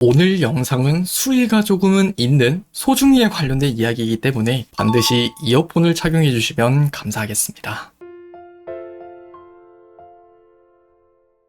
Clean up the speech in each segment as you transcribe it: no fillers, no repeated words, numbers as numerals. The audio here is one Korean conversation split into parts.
오늘 영상은 수위가 조금은 있는 소중이에 관련된 이야기이기 때문에 반드시 이어폰을 착용해 주시면 감사하겠습니다.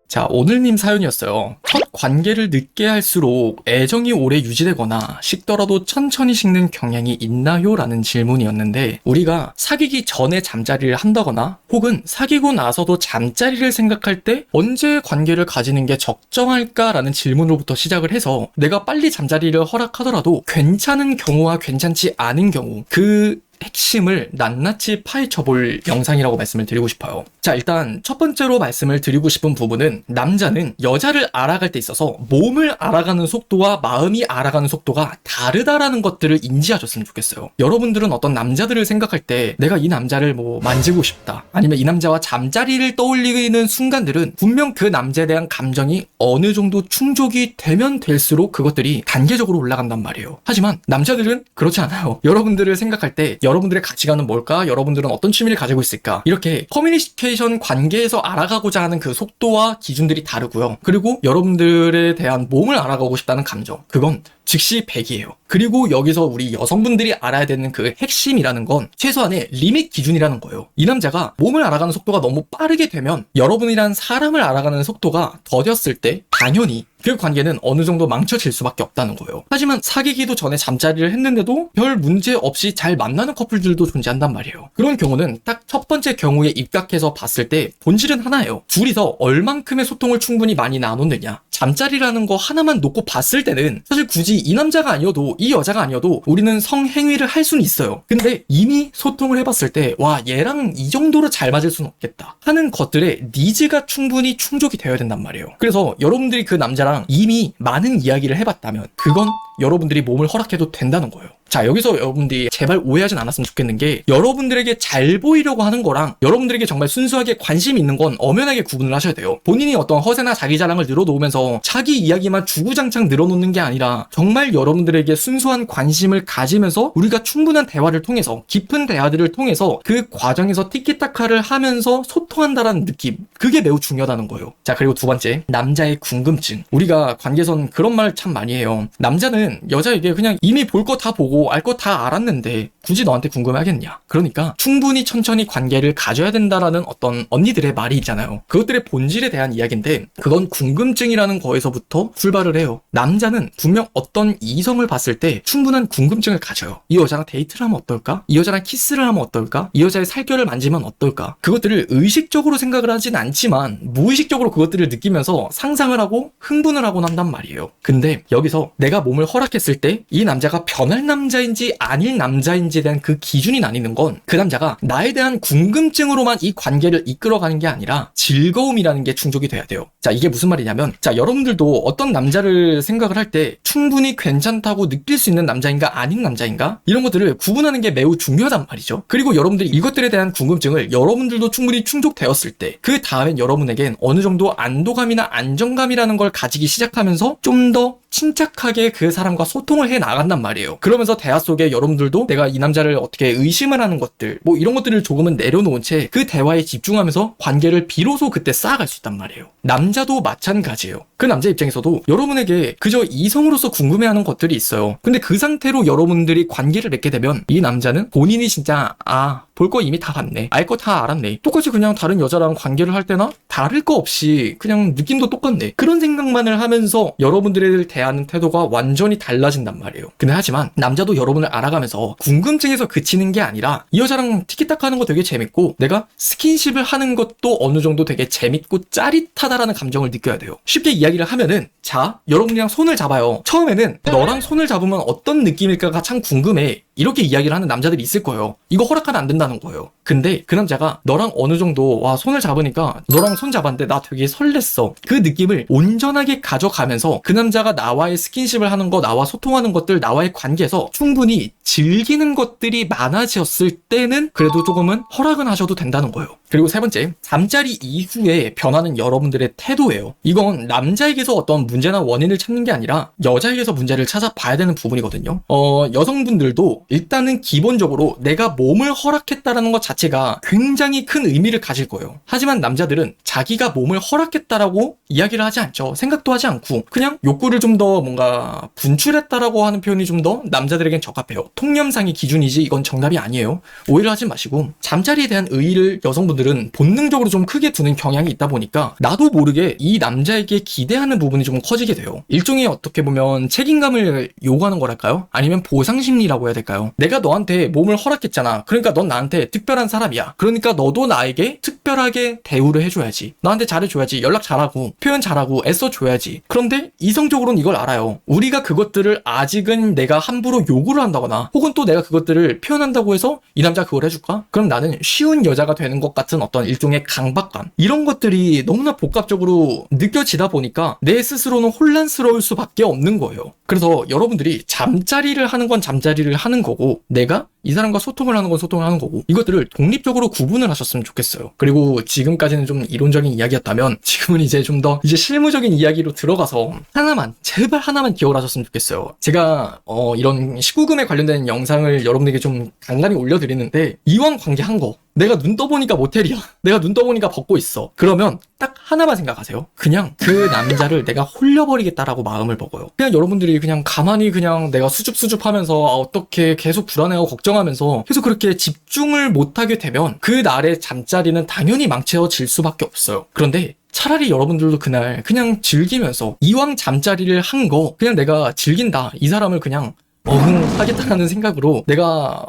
자, 오늘님 사연이었어요. 첫 관계를 늦게 할수록 애정이 오래 유지되거나 식더라도 천천히 식는 경향이 있나요? 라는 질문이었는데, 우리가 사귀기 전에 잠자리를 한다거나 혹은 사귀고 나서도 잠자리를 생각할 때 언제 관계를 가지는 게 적정할까? 라는 질문으로부터 시작을 해서 내가 빨리 잠자리를 허락하더라도 괜찮은 경우와 괜찮지 않은 경우, 그 핵심을 낱낱이 파헤쳐볼 영상이라고 말씀을 드리고 싶어요. 자, 일단 첫 번째로 말씀을 드리고 싶은 부분은, 남자는 여자를 알아갈 때 있어서 몸을 알아가는 속도와 마음이 알아가는 속도가 다르다라는 것들을 인지하셨으면 좋겠어요. 여러분들은 어떤 남자들을 생각할 때 내가 이 남자를 만지고 싶다, 아니면 이 남자와 잠자리를 떠올리는 순간들은 분명 그 남자에 대한 감정이 어느 정도 충족이 되면 될수록 그것들이 단계적으로 올라간단 말이에요. 하지만 남자들은 그렇지 않아요. 여러분들을 생각할 때 여러분들의 가치관은 뭘까? 여러분들은 어떤 취미를 가지고 있을까? 이렇게 커뮤니케이션 관계에서 알아가고자 하는 그 속도와 기준들이 다르고요. 그리고 여러분들에 대한 몸을 알아가고 싶다는 감정, 그건 즉시 100이에요. 그리고 여기서 우리 여성분들이 알아야 되는 그 핵심이라는 건 최소한의 리밋 기준이라는 거예요. 이 남자가 몸을 알아가는 속도가 너무 빠르게 되면 여러분이란 사람을 알아가는 속도가 더뎠을 때 당연히 그 관계는 어느 정도 망쳐질 수밖에 없다는 거예요. 하지만 사귀기도 전에 잠자리를 했는데도 별 문제 없이 잘 만나는 커플들도 존재한단 말이에요. 그런 경우는 딱 첫 번째 경우에 입각해서 봤을 때 본질은 하나예요. 둘이서 얼만큼의 소통을 충분히 많이 나눴느냐. 잠자리라는 거 하나만 놓고 봤을 때는 사실 굳이 이 남자가 아니어도, 이 여자가 아니어도 우리는 성행위를 할 수는 있어요. 근데 이미 소통을 해봤을 때 와, 얘랑 이 정도로 잘 맞을 수는 없겠다 하는 것들의 니즈가 충분히 충족이 되어야 된단 말이에요. 그래서 여러분들이 그 남자랑 이미 많은 이야기를 해봤다면 그건 여러분들이 몸을 허락해도 된다는 거예요. 자, 여기서 여러분들이 제발 오해하진 않았으면 좋겠는 게, 여러분들에게 잘 보이려고 하는 거랑 여러분들에게 정말 순수하게 관심이 있는 건 엄연하게 구분을 하셔야 돼요. 본인이 어떤 허세나 자기 자랑을 늘어놓으면서 자기 이야기만 주구장창 늘어놓는 게 아니라 정말 여러분들에게 순수한 관심을 가지면서 우리가 충분한 대화를 통해서, 깊은 대화들을 통해서 그 과정에서 티키타카를 하면서 소통한다라는 느낌, 그게 매우 중요하다는 거예요. 자, 그리고 두 번째, 남자의 궁금증. 우리가 관계에선 그런 말 참 많이 해요. 남자는 여자에게 그냥 이미 볼 거 다 보고 알 거 다 알았는데 굳이 너한테 궁금해하겠냐. 그러니까 충분히 천천히 관계를 가져야 된다라는 어떤 언니들의 말이 있잖아요. 그것들의 본질에 대한 이야기인데, 그건 궁금증이라는 거에서부터 출발을 해요. 남자는 분명 어떤 이성을 봤을 때 충분한 궁금증을 가져요. 이 여자랑 데이트를 하면 어떨까? 이 여자랑 키스를 하면 어떨까? 이 여자의 살결을 만지면 어떨까? 그것들을 의식적으로 생각을 하진 않지만 무의식적으로 그것들을 느끼면서 상상을 하고 흥분을 하곤 한단 말이에요. 근데 여기서 내가 몸을 허락했을 때 이 남자가 변할 남자인지 아닐 남자인지에 대한 그 기준이 나뉘는 건, 그 남자가 나에 대한 궁금증으로만 이 관계를 이끌어가는 게 아니라 즐거움이라는 게 충족이 돼야 돼요. 자, 이게 무슨 말이냐면, 자, 여러분들도 어떤 남자를 생각을 할 때 충분히 괜찮다고 느낄 수 있는 남자인가 아닌 남자인가, 이런 것들을 구분하는 게 매우 중요하단 말이죠. 그리고 여러분들이 이것들에 대한 궁금증을 여러분들도 충분히 충족되었을 때 그 다음엔 여러분에겐 어느 정도 안도감이나 안정감이라는 걸 가지기 시작하면서 좀 더 침착하게 그 사람과 소통을 해 나간단 말이에요. 그러면서 대화 속에 여러분들도 내가 이 남자를 어떻게 의심을 하는 것들, 이런 것들을 조금은 내려놓은 채 그 대화에 집중하면서 관계를 비로소 그때 쌓아갈 수 있단 말이에요. 남자도 마찬가지예요. 그 남자 입장에서도 여러분에게 그저 이성으로서 궁금해하는 것들이 있어요. 근데 그 상태로 여러분들이 관계를 맺게 되면 이 남자는 본인이 진짜 볼 거 이미 다 봤네, 알 거 다 알았네, 똑같이 그냥 다른 여자랑 관계를 할 때나 다를 거 없이 그냥 느낌도 똑같네, 그런 생각만을 하면서 여러분들에 대하는 태도가 완전히 달라진단 말이에요. 근데 하지만 남자도 여러분을 알아가면서 궁금증에서 그치는 게 아니라 이 여자랑 티키타카 하는 거 되게 재밌고 내가 스킨십을 하는 것도 어느 정도 되게 재밌고 짜릿하다라는 감정을 느껴야 돼요. 쉽게 이야기를 하면은, 자, 여러분이랑 손을 잡아요. 처음에는 너랑 손을 잡으면 어떤 느낌일까가 참 궁금해, 이렇게 이야기를 하는 남자들이 있을 거예요. 이거 허락하면 안 된다는 거예요. 근데 그 남자가 너랑 어느 정도 손을 잡으니까, 너랑 손 잡았는데 나 되게 설렜어, 그 느낌을 온전하게 가져가면서 그 남자가 나와의 스킨십을 하는 거, 나와 소통하는 것들, 나와의 관계에서 충분히 즐기는 것들이 많아졌을 때는 그래도 조금은 허락은 하셔도 된다는 거예요. 그리고 세 번째, 잠자리 이후에 변하는 여러분들의 태도예요. 이건 남자에게서 어떤 문제나 원인을 찾는 게 아니라 여자에게서 문제를 찾아봐야 되는 부분이거든요. 여성분들도 일단은 기본적으로 내가 몸을 허락했다라는 것 자체가 굉장히 큰 의미를 가질 거예요. 하지만 남자들은 자기가 몸을 허락했다라고 이야기를 하지 않죠. 생각도 하지 않고 그냥 욕구를 좀 더 뭔가 분출했다라고 하는 표현이 좀 더 남자들에겐 적합해요. 통념상의 기준이지 이건 정답이 아니에요. 오해를 하지 마시고 잠자리에 대한 의의를 여성분들은 본능적으로 좀 크게 두는 경향이 있다 보니까 나도 모르게 이 남자에게 기대하는 부분이 좀 커지게 돼요. 일종의 어떻게 보면 책임감을 요구하는 거랄까요? 아니면 보상심리라고 해야 될까요? 내가 너한테 몸을 허락했잖아. 그러니까 넌 나한테 특별한 사람이야. 그러니까 너도 나에게 특별하게 대우를 해줘야지. 나한테 잘해줘야지. 연락 잘하고 표현 잘하고 애써줘야지. 그런데 이성적으로는 이걸 알아요. 우리가 그것들을 아직은 내가 함부로 요구를 한다거나 혹은 또 내가 그것들을 표현한다고 해서 이 남자 그걸 해줄까? 그럼 나는 쉬운 여자가 되는 것 같은 어떤 일종의 강박감, 이런 것들이 너무나 복합적으로 느껴지다 보니까 내 스스로는 혼란스러울 수밖에 없는 거예요. 그래서 여러분들이 잠자리를 하는 건 잠자리를 하는 거고 내가 이 사람과 소통을 하는 건 소통을 하는 거고 이것들을 독립적으로 구분을 하셨으면 좋겠어요. 그리고 지금까지는 좀 이론적인 이야기였다면 지금은 이제 좀 더 이제 실무적인 이야기로 들어가서 하나만, 제발 하나만 기억을 하셨으면 좋겠어요. 제가 이런 19금에 관련된 영상을 여러분들에게 좀 간간히 올려드리는데 이왕 관계한 거 내가 눈 떠보니까 모텔이야. 내가 눈 떠보니까 벗고 있어. 그러면 딱 하나만 생각하세요. 그냥 그 남자를 내가 홀려버리겠다라고 마음을 먹어요. 그냥 여러분들이 그냥 가만히 그냥 내가 수줍수줍 하면서 어떻게 계속 불안해하고 걱정하면서 계속 그렇게 집중을 못하게 되면 그 날의 잠자리는 당연히 망쳐질 수밖에 없어요. 그런데 차라리 여러분들도 그날 그냥 즐기면서 이왕 잠자리를 한 거 그냥 내가 즐긴다. 이 사람을 그냥 하겠다라는 생각으로 내가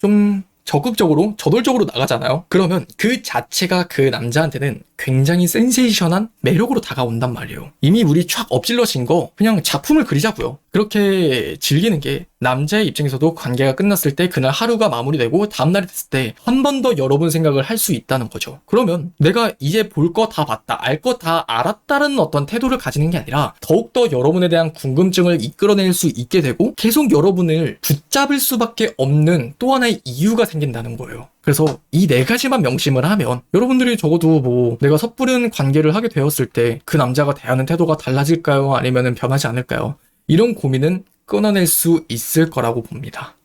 좀 적극적으로 저돌적으로 나가잖아요. 그러면 그 자체가 그 남자한테는 굉장히 센세이션한 매력으로 다가온단 말이에요. 이미 우리 촥 엎질러진 거 그냥 작품을 그리자고요. 그렇게 즐기는 게 남자의 입장에서도 관계가 끝났을 때 그날 하루가 마무리되고 다음날이 됐을 때 한 번 더 여러분 생각을 할 수 있다는 거죠. 그러면 내가 이제 볼 거 다 봤다, 알 거 다 알았다는 어떤 태도를 가지는 게 아니라 더욱더 여러분에 대한 궁금증을 이끌어낼 수 있게 되고 계속 여러분을 붙잡을 수밖에 없는 또 하나의 이유가 생긴다는 거예요. 그래서 이 네 가지만 명심을 하면 여러분들이 적어도 뭐 내가 섣부른 관계를 하게 되었을 때 그 남자가 대하는 태도가 달라질까요? 아니면 변하지 않을까요? 이런 고민은 끊어낼 수 있을 거라고 봅니다.